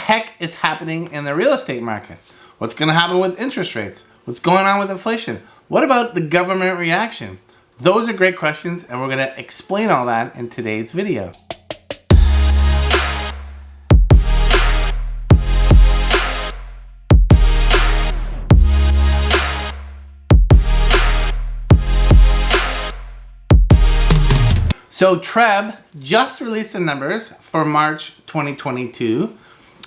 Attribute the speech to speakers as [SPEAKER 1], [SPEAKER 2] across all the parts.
[SPEAKER 1] heck is happening in the real estate market? What's going to happen with interest rates? What's going on with inflation? What about the government reaction? Those are great questions, and we're going to explain all that in today's video. So TRREB just released the numbers for March 2022.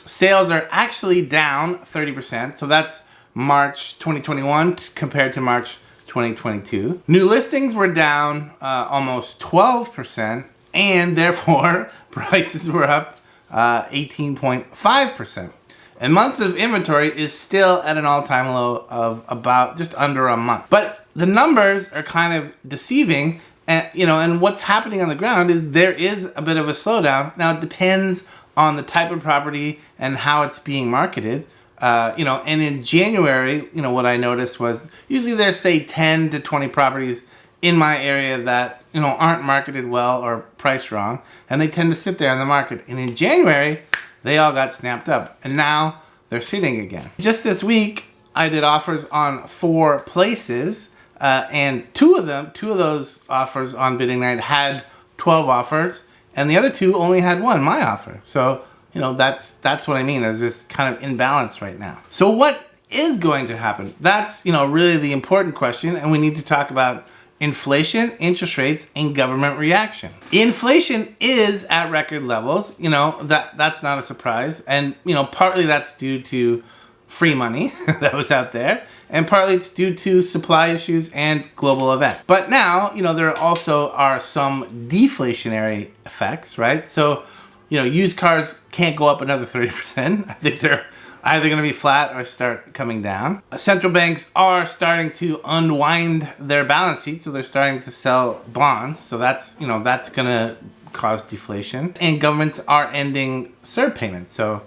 [SPEAKER 1] Sales are actually down 30%. So that's March 2021 compared to March 2022. New listings were down almost 12%, and therefore prices were up 18.5%. And months of inventory is still at an all-time low of about just under a month. But the numbers are kind of deceiving. And what's happening on the ground is there is a bit of a slowdown. Now it depends on the type of property and how it's being marketed. And in January, what I noticed was usually there's say 10 to 20 properties in my area that, aren't marketed well or priced wrong, and they tend to sit there in the market. And in January, they all got snapped up, and now they're sitting again. Just this week, I did offers on 4 places. And two of those offers on bidding night had 12 offers, and the other 2 only had 1, my offer. So, that's what I mean. There's this kind of imbalance right now. So what is going to happen? That's, really the important question, and we need to talk about inflation, interest rates, and government reaction. Inflation is at record levels. That's not a surprise. And, partly that's due to free money that was out there, and partly it's due to supply issues and global events. But now, there also are some deflationary effects, right? So, used cars can't go up another 30%. I think they're either going to be flat or start coming down. Central banks are starting to unwind their balance sheets, so they're starting to sell bonds. So that's going to cause deflation. And governments are ending CERB payments. So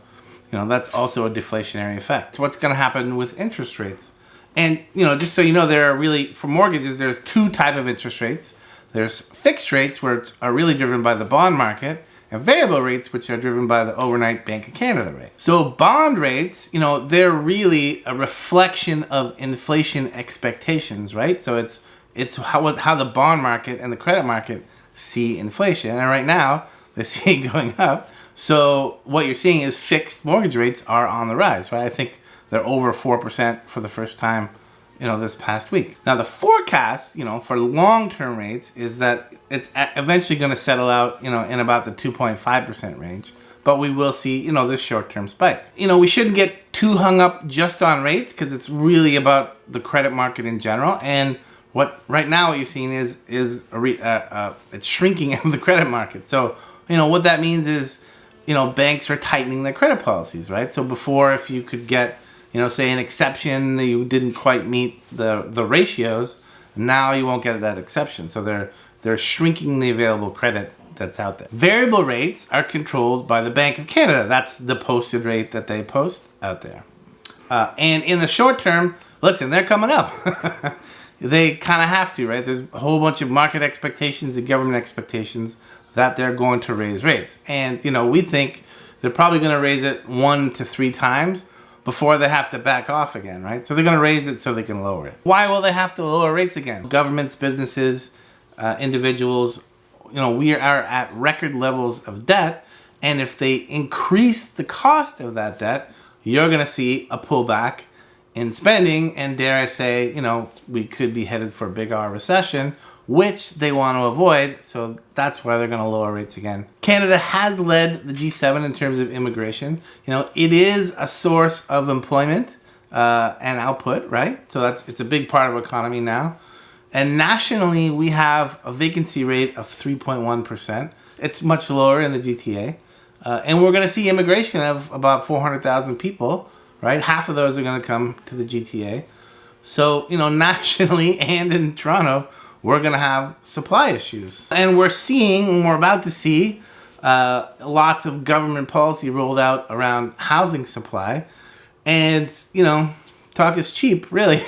[SPEAKER 1] that's also a deflationary effect. So what's going to happen with interest rates? And, just so you know, there are really, for mortgages, there's 2 types of interest rates. There's fixed rates, which are really driven by the bond market, and variable rates, which are driven by the overnight Bank of Canada rate. So bond rates, they're really a reflection of inflation expectations, right? So it's how the bond market and the credit market see inflation. And right now, they see it going up. So what you're seeing is fixed mortgage rates are on the rise, right? I think they're over 4% for the first time, this past week. Now the forecast, for long-term rates is that it's eventually going to settle out, in about the 2.5% range. But we will see, this short-term spike. We shouldn't get too hung up just on rates because it's really about the credit market in general. And right now what you're seeing is it's shrinking of the credit market. So what that means is, banks are tightening their credit policies, right? So before, if you could get, say an exception, you didn't quite meet the ratios, now you won't get that exception. So they're shrinking the available credit that's out there. Variable rates are controlled by the Bank of Canada. That's the posted rate that they post out there. And in the short term, listen, they're coming up. They kind of have to, right? There's a whole bunch of market expectations and government expectations that they're going to raise rates. And, we think they're probably going to raise it 1 to 3 times before they have to back off again, right? So they're going to raise it so they can lower it. Why will they have to lower rates again? Governments, businesses, individuals, we are at record levels of debt. And if they increase the cost of that debt, you're going to see a pullback in spending. And dare I say, we could be headed for a big R recession, which they want to avoid. So that's why they're going to lower rates again. Canada has led the G7 in terms of immigration. It is a source of employment and output, right? So it's a big part of our economy now. And nationally, we have a vacancy rate of 3.1%. It's much lower in the GTA. And we're going to see immigration of about 400,000 people, right? Half of those are going to come to the GTA. So, nationally and in Toronto, we're going to have supply issues. And we're about to see lots of government policy rolled out around housing supply. And, talk is cheap, really.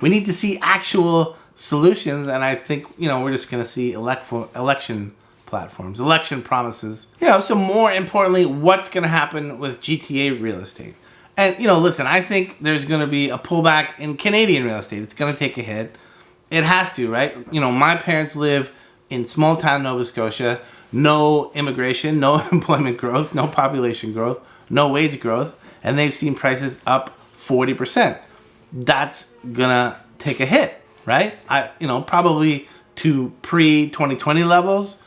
[SPEAKER 1] We need to see actual solutions. And I think, we're just going to see election platforms, election promises. You know, so more importantly, what's going to happen with GTA real estate? And, you know, listen, I think there's going to be a pullback in Canadian real estate. It's going to take a hit. It has to, right? You know, my parents live in small town Nova Scotia, no immigration, no employment growth, no population growth, no wage growth, and they've seen prices up 40%. That's gonna take a hit, right? You know, probably to pre-2020 levels,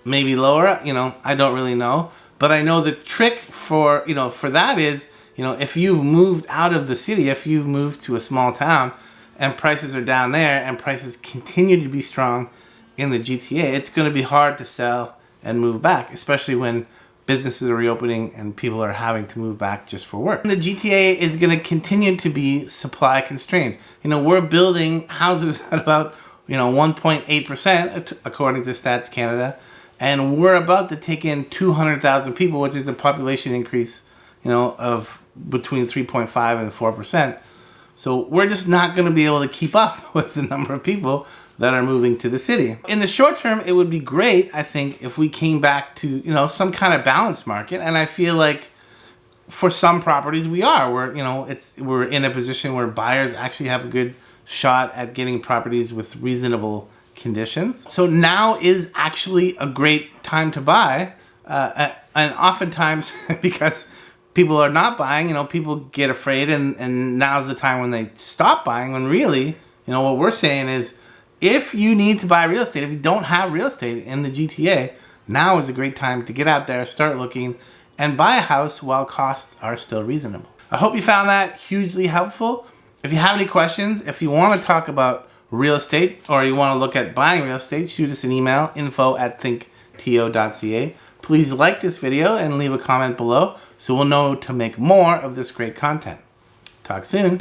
[SPEAKER 1] maybe lower, you know, I don't really know. But I know the trick for, you know, for that is, you know, if you've moved out of the city, if you've moved to a small town and prices are down there and prices continue to be strong in the GTA, it's going to be hard to sell and move back, especially when businesses are reopening and people are having to move back just for work. And the GTA is going to continue to be supply constrained. You know, we're building houses at about, you know, 1.8% according to Stats Canada, and we're about to take in 200,000 people, which is a population increase, you know, of between 3.5 and 4%. So we're just not going to be able to keep up with the number of people that are moving to the city. In the short term, it would be great, I think, if we came back to, you know, some kind of balanced market. And I feel like for some properties we are. We're in a position where buyers actually have a good shot at getting properties with reasonable conditions. So now is actually a great time to buy. And oftentimes, because people are not buying, you know, people get afraid, and now's the time when they stop buying, when really, you know, what we're saying is, if you need to buy real estate, if you don't have real estate in the GTA, now is a great time to get out there, start looking, and buy a house while costs are still reasonable. I hope you found that hugely helpful. If you have any questions, if you want to talk about real estate, or you want to look at buying real estate, shoot us an email, info@thinkto.ca. Please like this video and leave a comment below so we'll know to make more of this great content. Talk soon.